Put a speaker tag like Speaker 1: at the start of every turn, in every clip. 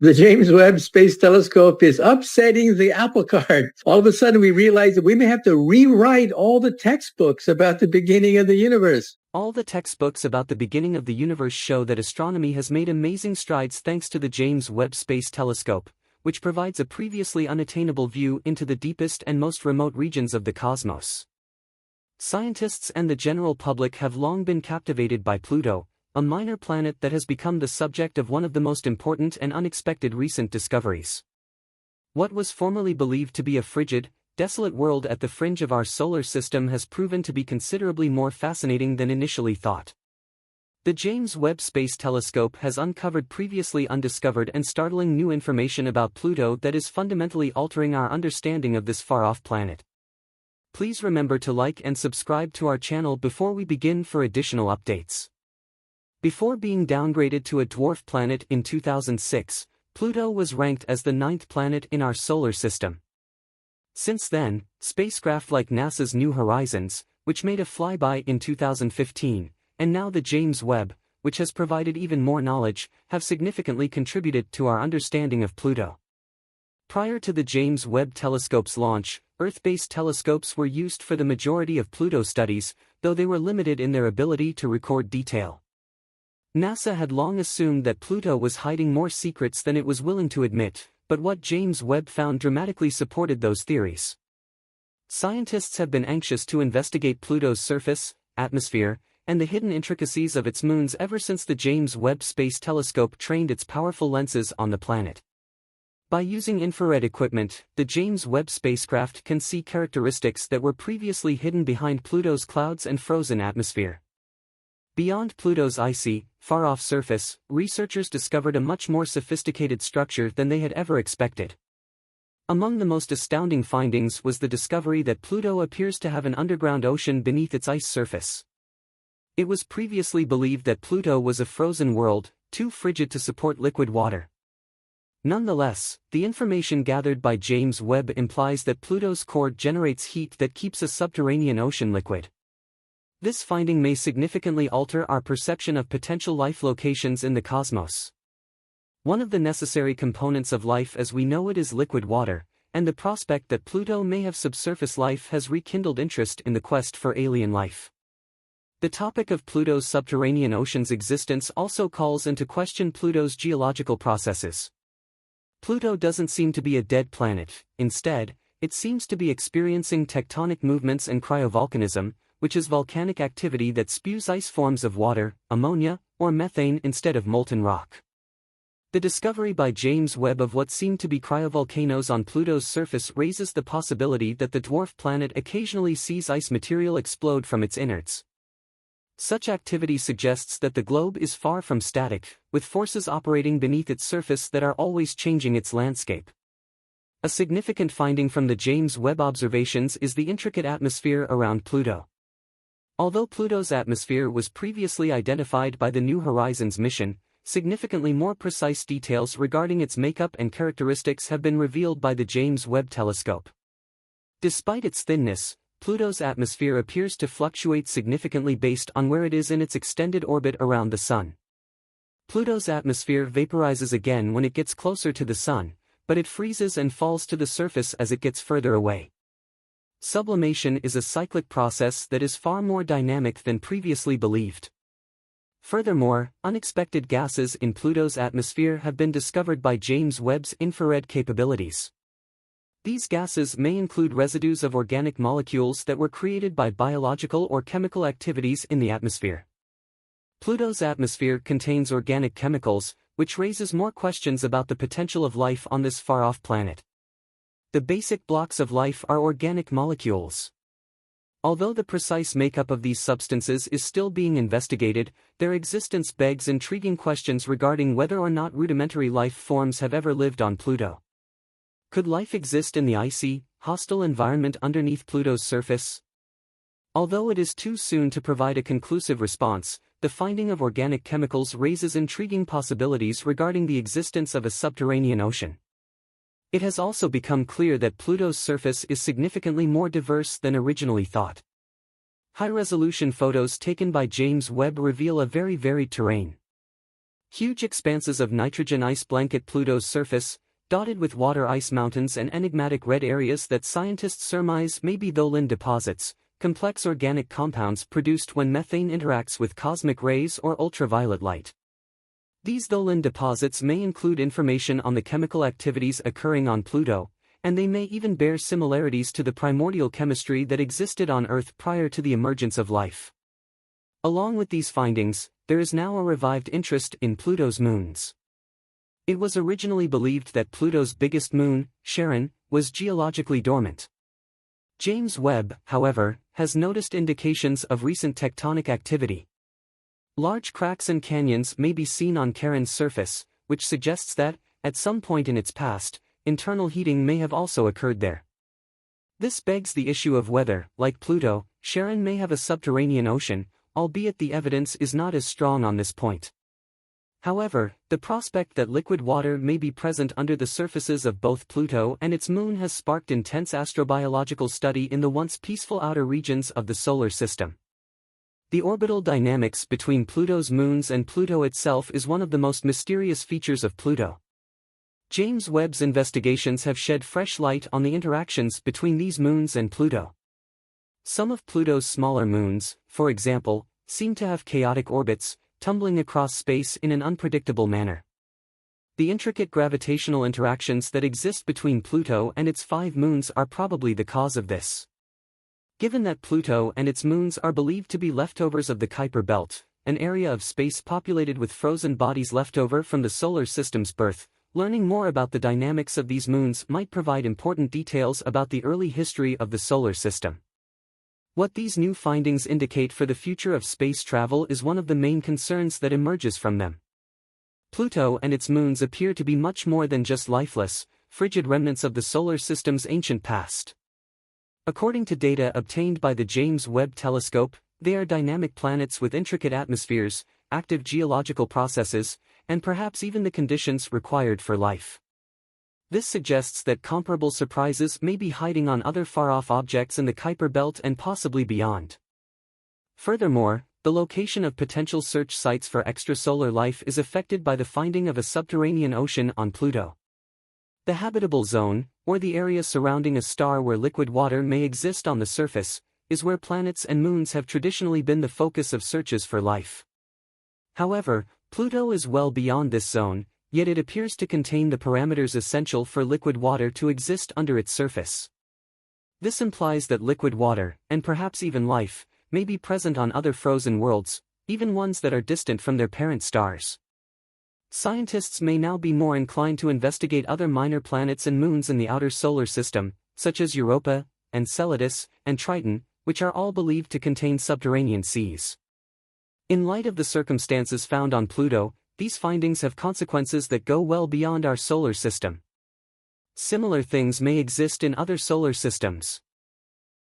Speaker 1: The James Webb Space Telescope is upsetting the apple cart. All of a sudden, we realize that we may have to rewrite all the textbooks about the beginning of the universe.
Speaker 2: All the textbooks about the beginning of the universe show that astronomy has made amazing strides thanks to the James Webb Space Telescope, which provides a previously unattainable view into the deepest and most remote regions of the cosmos. Scientists and the general public have long been captivated by Pluto, a minor planet that has become the subject of one of the most important and unexpected recent discoveries. What was formerly believed to be a frigid, desolate world at the fringe of our solar system has proven to be considerably more fascinating than initially thought. The James Webb Space Telescope has uncovered previously undiscovered and startling new information about Pluto that is fundamentally altering our understanding of this far-off planet. Please remember to like and subscribe to our channel before we begin for additional updates. Before being downgraded to a dwarf planet in 2006, Pluto was ranked as the 9th planet in our solar system. Since then, spacecraft like NASA's New Horizons, which made a flyby in 2015, and now the James Webb, which has provided even more knowledge, have significantly contributed to our understanding of Pluto. Prior to the James Webb Telescope's launch, Earth-based telescopes were used for the majority of Pluto studies, though they were limited in their ability to record detail. NASA had long assumed that Pluto was hiding more secrets than it was willing to admit, but what James Webb found dramatically supported those theories. Scientists have been anxious to investigate Pluto's surface, atmosphere, and the hidden intricacies of its moons ever since the James Webb Space Telescope trained its powerful lenses on the planet. By using infrared equipment, the James Webb spacecraft can see characteristics that were previously hidden behind Pluto's clouds and frozen atmosphere. Beyond Pluto's icy, far-off surface, researchers discovered a much more sophisticated structure than they had ever expected. Among the most astounding findings was the discovery that Pluto appears to have an underground ocean beneath its ice surface. It was previously believed that Pluto was a frozen world, too frigid to support liquid water. Nonetheless, the information gathered by James Webb implies that Pluto's core generates heat that keeps a subterranean ocean liquid. This finding may significantly alter our perception of potential life locations in the cosmos. One of the necessary components of life as we know it is liquid water, and the prospect that Pluto may have subsurface life has rekindled interest in the quest for alien life. The topic of Pluto's subterranean ocean's existence also calls into question Pluto's geological processes. Pluto doesn't seem to be a dead planet, instead, it seems to be experiencing tectonic movements and cryovolcanism, which is volcanic activity that spews ice forms of water, ammonia, or methane instead of molten rock. The discovery by James Webb of what seem to be cryovolcanoes on Pluto's surface raises the possibility that the dwarf planet occasionally sees ice material explode from its innards. Such activity suggests that the globe is far from static, with forces operating beneath its surface that are always changing its landscape. A significant finding from the James Webb observations is the intricate atmosphere around Pluto. Although Pluto's atmosphere was previously identified by the New Horizons mission, significantly more precise details regarding its makeup and characteristics have been revealed by the James Webb Telescope. Despite its thinness, Pluto's atmosphere appears to fluctuate significantly based on where it is in its extended orbit around the Sun. Pluto's atmosphere vaporizes again when it gets closer to the Sun, but it freezes and falls to the surface as it gets further away. Sublimation is a cyclic process that is far more dynamic than previously believed. Furthermore, unexpected gases in Pluto's atmosphere have been discovered by James Webb's infrared capabilities. These gases may include residues of organic molecules that were created by biological or chemical activities in the atmosphere. Pluto's atmosphere contains organic chemicals, which raises more questions about the potential of life on this far-off planet. The basic blocks of life are organic molecules. Although the precise makeup of these substances is still being investigated, their existence begs intriguing questions regarding whether or not rudimentary life forms have ever lived on Pluto. Could life exist in the icy, hostile environment underneath Pluto's surface? Although it is too soon to provide a conclusive response, the finding of organic chemicals raises intriguing possibilities regarding the existence of a subterranean ocean. It has also become clear that Pluto's surface is significantly more diverse than originally thought. High-resolution photos taken by James Webb reveal a very varied terrain. Huge expanses of nitrogen ice blanket Pluto's surface, dotted with water ice mountains and enigmatic red areas that scientists surmise may be tholin deposits, complex organic compounds produced when methane interacts with cosmic rays or ultraviolet light. These tholin deposits may include information on the chemical activities occurring on Pluto, and they may even bear similarities to the primordial chemistry that existed on Earth prior to the emergence of life. Along with these findings, there is now a revived interest in Pluto's moons. It was originally believed that Pluto's biggest moon, Charon, was geologically dormant. James Webb, however, has noticed indications of recent tectonic activity. Large cracks and canyons may be seen on Charon's surface, which suggests that, at some point in its past, internal heating may have also occurred there. This begs the issue of whether, like Pluto, Charon may have a subterranean ocean, albeit the evidence is not as strong on this point. However, the prospect that liquid water may be present under the surfaces of both Pluto and its moon has sparked intense astrobiological study in the once peaceful outer regions of the solar system. The orbital dynamics between Pluto's moons and Pluto itself is one of the most mysterious features of Pluto. James Webb's investigations have shed fresh light on the interactions between these moons and Pluto. Some of Pluto's smaller moons, for example, seem to have chaotic orbits, tumbling across space in an unpredictable manner. The intricate gravitational interactions that exist between Pluto and its 5 moons are probably the cause of this. Given that Pluto and its moons are believed to be leftovers of the Kuiper Belt, an area of space populated with frozen bodies left over from the solar system's birth, learning more about the dynamics of these moons might provide important details about the early history of the solar system. What these new findings indicate for the future of space travel is one of the main concerns that emerges from them. Pluto and its moons appear to be much more than just lifeless, frigid remnants of the solar system's ancient past. According to data obtained by the James Webb Telescope, they are dynamic planets with intricate atmospheres, active geological processes, and perhaps even the conditions required for life. This suggests that comparable surprises may be hiding on other far-off objects in the Kuiper Belt and possibly beyond. Furthermore, the location of potential search sites for extrasolar life is affected by the finding of a subterranean ocean on Pluto. The habitable zone, or the area surrounding a star where liquid water may exist on the surface, is where planets and moons have traditionally been the focus of searches for life. However, Pluto is well beyond this zone, yet it appears to contain the parameters essential for liquid water to exist under its surface. This implies that liquid water, and perhaps even life, may be present on other frozen worlds, even ones that are distant from their parent stars. Scientists may now be more inclined to investigate other minor planets and moons in the outer solar system, such as Europa, Enceladus, and Triton, which are all believed to contain subterranean seas. In light of the circumstances found on Pluto, these findings have consequences that go well beyond our solar system. Similar things may exist in other solar systems.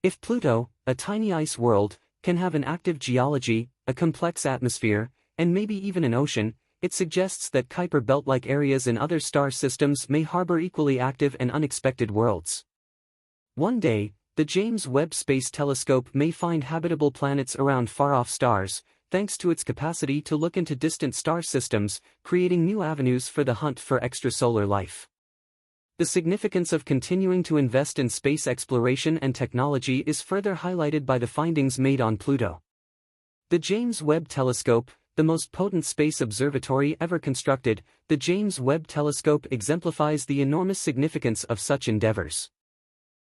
Speaker 2: If Pluto, a tiny ice world, can have an active geology, a complex atmosphere, and maybe even an ocean, it suggests that Kuiper Belt-like areas in other star systems may harbor equally active and unexpected worlds. One day, the James Webb Space Telescope may find habitable planets around far-off stars, thanks to its capacity to look into distant star systems, creating new avenues for the hunt for extrasolar life. The significance of continuing to invest in space exploration and technology is further highlighted by the findings made on Pluto. The James Webb Telescope, the most potent space observatory ever constructed, the James Webb Telescope exemplifies the enormous significance of such endeavors.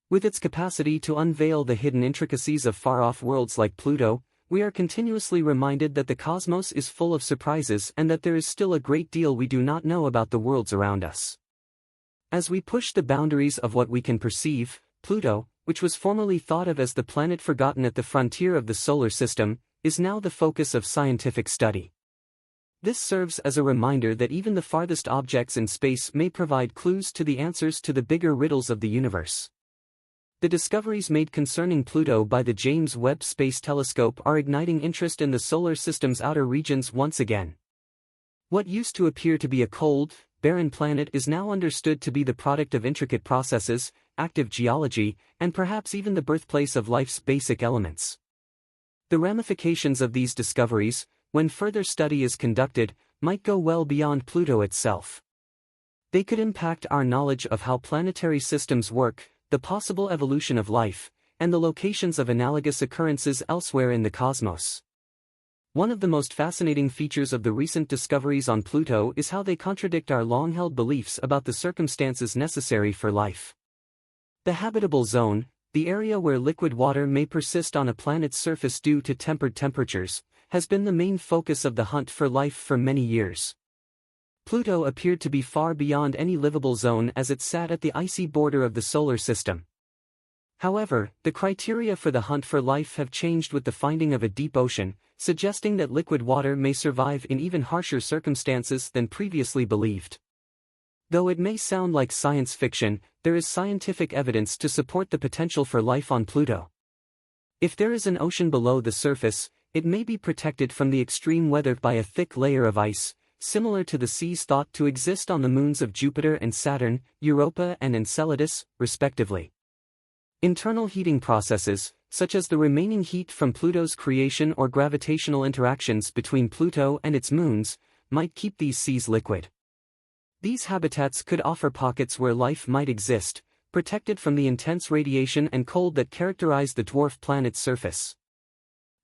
Speaker 2: With its capacity to unveil the hidden intricacies of far-off worlds like Pluto, we are continuously reminded that the cosmos is full of surprises and that there is still a great deal we do not know about the worlds around us. As we push the boundaries of what we can perceive, Pluto, which was formerly thought of as the planet forgotten at the frontier of the solar system, is now the focus of scientific study. This serves as a reminder that even the farthest objects in space may provide clues to the answers to the bigger riddles of the universe. The discoveries made concerning Pluto by the James Webb Space Telescope are igniting interest in the solar system's outer regions once again. What used to appear to be a cold, barren planet is now understood to be the product of intricate processes, active geology, and perhaps even the birthplace of life's basic elements. The ramifications of these discoveries, when further study is conducted, might go well beyond Pluto itself. They could impact our knowledge of how planetary systems work, the possible evolution of life, and the locations of analogous occurrences elsewhere in the cosmos. One of the most fascinating features of the recent discoveries on Pluto is how they contradict our long-held beliefs about the circumstances necessary for life. The habitable zone, the area where liquid water may persist on a planet's surface due to tempered temperatures, has been the main focus of the hunt for life for many years. Pluto appeared to be far beyond any livable zone as it sat at the icy border of the solar system. However, the criteria for the hunt for life have changed with the finding of a deep ocean, suggesting that liquid water may survive in even harsher circumstances than previously believed. Though it may sound like science fiction, there is scientific evidence to support the potential for life on Pluto. If there is an ocean below the surface, it may be protected from the extreme weather by a thick layer of ice, similar to the seas thought to exist on the moons of Jupiter and Saturn, Europa and Enceladus, respectively. Internal heating processes, such as the remaining heat from Pluto's creation or gravitational interactions between Pluto and its moons, might keep these seas liquid. These habitats could offer pockets where life might exist, protected from the intense radiation and cold that characterize the dwarf planet's surface.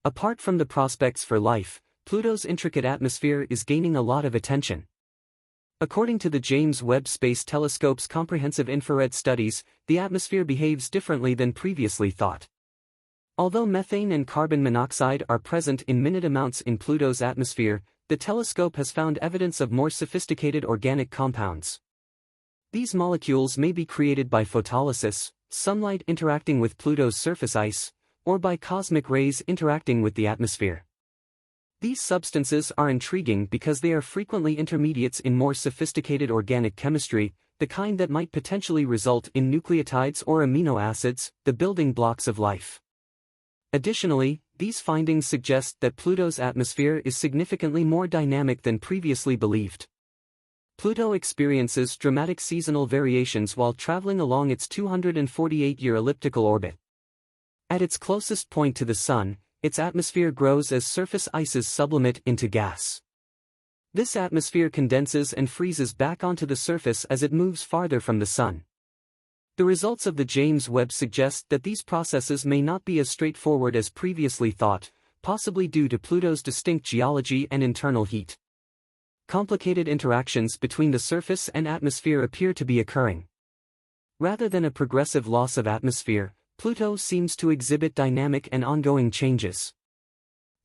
Speaker 2: Apart from the prospects for life, Pluto's intricate atmosphere is gaining a lot of attention. According to the James Webb Space Telescope's comprehensive infrared studies, the atmosphere behaves differently than previously thought. Although methane and carbon monoxide are present in minute amounts in Pluto's atmosphere, the telescope has found evidence of more sophisticated organic compounds. These molecules may be created by photolysis, sunlight interacting with Pluto's surface ice, or by cosmic rays interacting with the atmosphere. These substances are intriguing because they are frequently intermediates in more sophisticated organic chemistry, the kind that might potentially result in nucleotides or amino acids, the building blocks of life. Additionally, these findings suggest that Pluto's atmosphere is significantly more dynamic than previously believed. Pluto experiences dramatic seasonal variations while traveling along its 248-year elliptical orbit. At its closest point to the Sun, its atmosphere grows as surface ices sublimate into gas. This atmosphere condenses and freezes back onto the surface as it moves farther from the Sun. The results of the James Webb suggest that these processes may not be as straightforward as previously thought, possibly due to Pluto's distinct geology and internal heat. Complicated interactions between the surface and atmosphere appear to be occurring. Rather than a progressive loss of atmosphere, Pluto seems to exhibit dynamic and ongoing changes.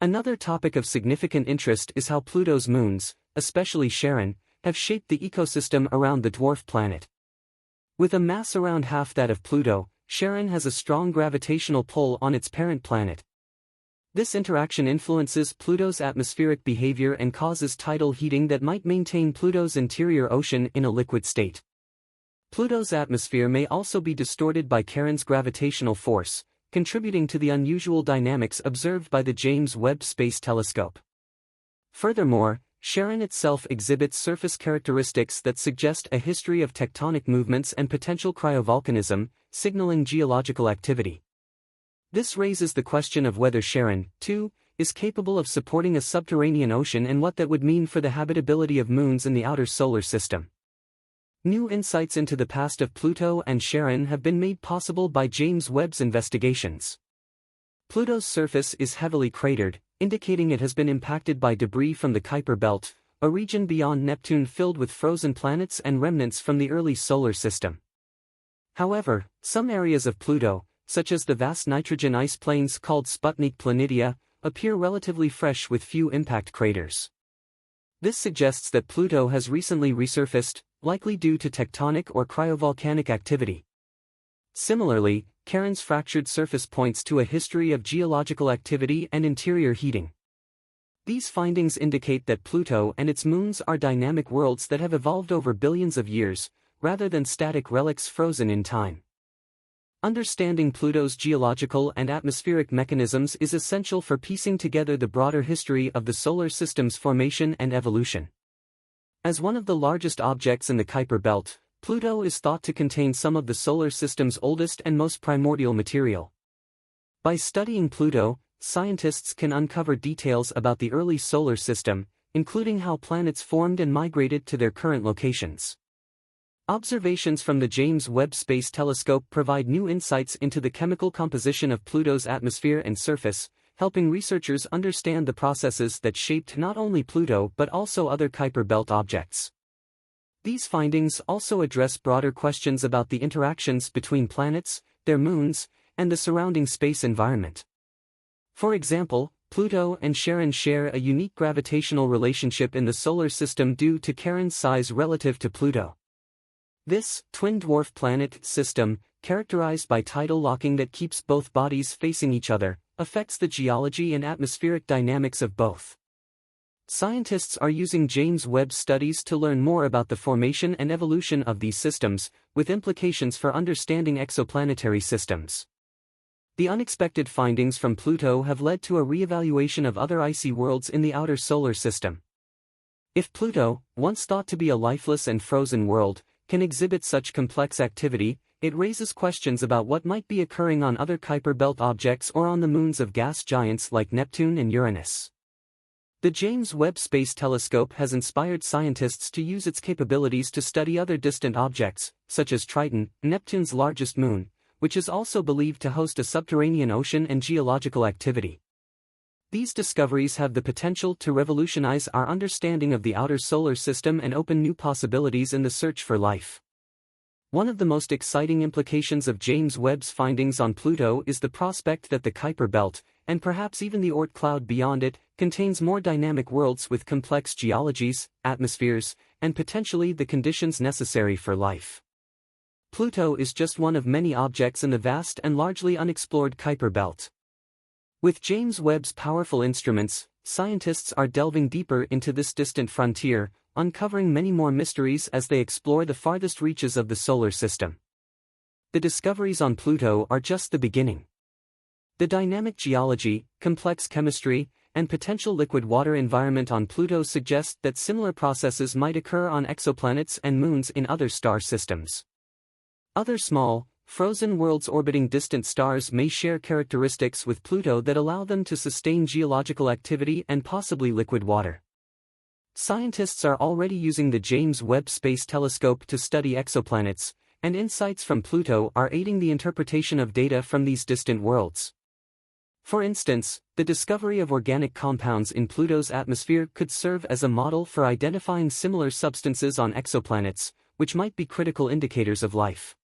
Speaker 2: Another topic of significant interest is how Pluto's moons, especially Charon, have shaped the ecosystem around the dwarf planet. With a mass around half that of Pluto, Charon has a strong gravitational pull on its parent planet. This interaction influences Pluto's atmospheric behavior and causes tidal heating that might maintain Pluto's interior ocean in a liquid state. Pluto's atmosphere may also be distorted by Charon's gravitational force, contributing to the unusual dynamics observed by the James Webb Space Telescope. Furthermore, Charon itself exhibits surface characteristics that suggest a history of tectonic movements and potential cryovolcanism, signaling geological activity. This raises the question of whether Charon, too, is capable of supporting a subterranean ocean and what that would mean for the habitability of moons in the outer solar system. New insights into the past of Pluto and Charon have been made possible by James Webb's investigations. Pluto's surface is heavily cratered, indicating it has been impacted by debris from the Kuiper Belt, a region beyond Neptune filled with frozen planets and remnants from the early solar system. However, some areas of Pluto, such as the vast nitrogen ice plains called Sputnik Planitia, appear relatively fresh with few impact craters. This suggests that Pluto has recently resurfaced, likely due to tectonic or cryovolcanic activity. Similarly, Charon's fractured surface points to a history of geological activity and interior heating. These findings indicate that Pluto and its moons are dynamic worlds that have evolved over billions of years, rather than static relics frozen in time. Understanding Pluto's geological and atmospheric mechanisms is essential for piecing together the broader history of the solar system's formation and evolution. As one of the largest objects in the Kuiper Belt, Pluto is thought to contain some of the solar system's oldest and most primordial material. By studying Pluto, scientists can uncover details about the early solar system, including how planets formed and migrated to their current locations. Observations from the James Webb Space Telescope provide new insights into the chemical composition of Pluto's atmosphere and surface, helping researchers understand the processes that shaped not only Pluto but also other Kuiper Belt objects. These findings also address broader questions about the interactions between planets, their moons, and the surrounding space environment. For example, Pluto and Charon share a unique gravitational relationship in the solar system due to Charon's size relative to Pluto. This twin dwarf planet system, characterized by tidal locking that keeps both bodies facing each other, affects the geology and atmospheric dynamics of both. Scientists are using James Webb studies to learn more about the formation and evolution of these systems, with implications for understanding exoplanetary systems. The unexpected findings from Pluto have led to a re-evaluation of other icy worlds in the outer solar system. If Pluto, once thought to be a lifeless and frozen world, can exhibit such complex activity, it raises questions about what might be occurring on other Kuiper Belt objects or on the moons of gas giants like Neptune and Uranus. The James Webb Space Telescope has inspired scientists to use its capabilities to study other distant objects, such as Triton, Neptune's largest moon, which is also believed to host a subterranean ocean and geological activity. These discoveries have the potential to revolutionize our understanding of the outer solar system and open new possibilities in the search for life. One of the most exciting implications of James Webb's findings on Pluto is the prospect that the Kuiper Belt, and perhaps even the Oort cloud beyond it, contains more dynamic worlds with complex geologies, atmospheres, and potentially the conditions necessary for life. Pluto is just one of many objects in the vast and largely unexplored Kuiper Belt. With James Webb's powerful instruments, scientists are delving deeper into this distant frontier, uncovering many more mysteries as they explore the farthest reaches of the solar system. The discoveries on Pluto are just the beginning. The dynamic geology, complex chemistry, and potential liquid water environment on Pluto suggest that similar processes might occur on exoplanets and moons in other star systems. Other small, frozen worlds orbiting distant stars may share characteristics with Pluto that allow them to sustain geological activity and possibly liquid water. Scientists are already using the James Webb Space Telescope to study exoplanets, and insights from Pluto are aiding the interpretation of data from these distant worlds. For instance, the discovery of organic compounds in Pluto's atmosphere could serve as a model for identifying similar substances on exoplanets, which might be critical indicators of life.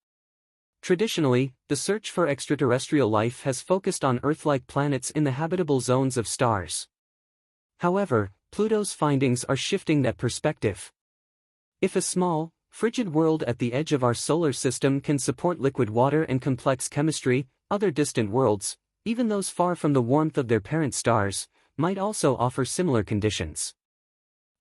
Speaker 2: Traditionally, the search for extraterrestrial life has focused on Earth-like planets in the habitable zones of stars. However, Pluto's findings are shifting that perspective. If a small, frigid world at the edge of our solar system can support liquid water and complex chemistry, other distant worlds, even those far from the warmth of their parent stars, might also offer similar conditions.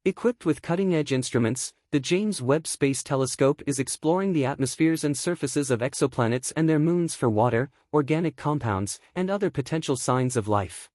Speaker 2: Equipped with cutting-edge instruments, the James Webb Space Telescope is exploring the atmospheres and surfaces of exoplanets and their moons for water, organic compounds, and other potential signs of life.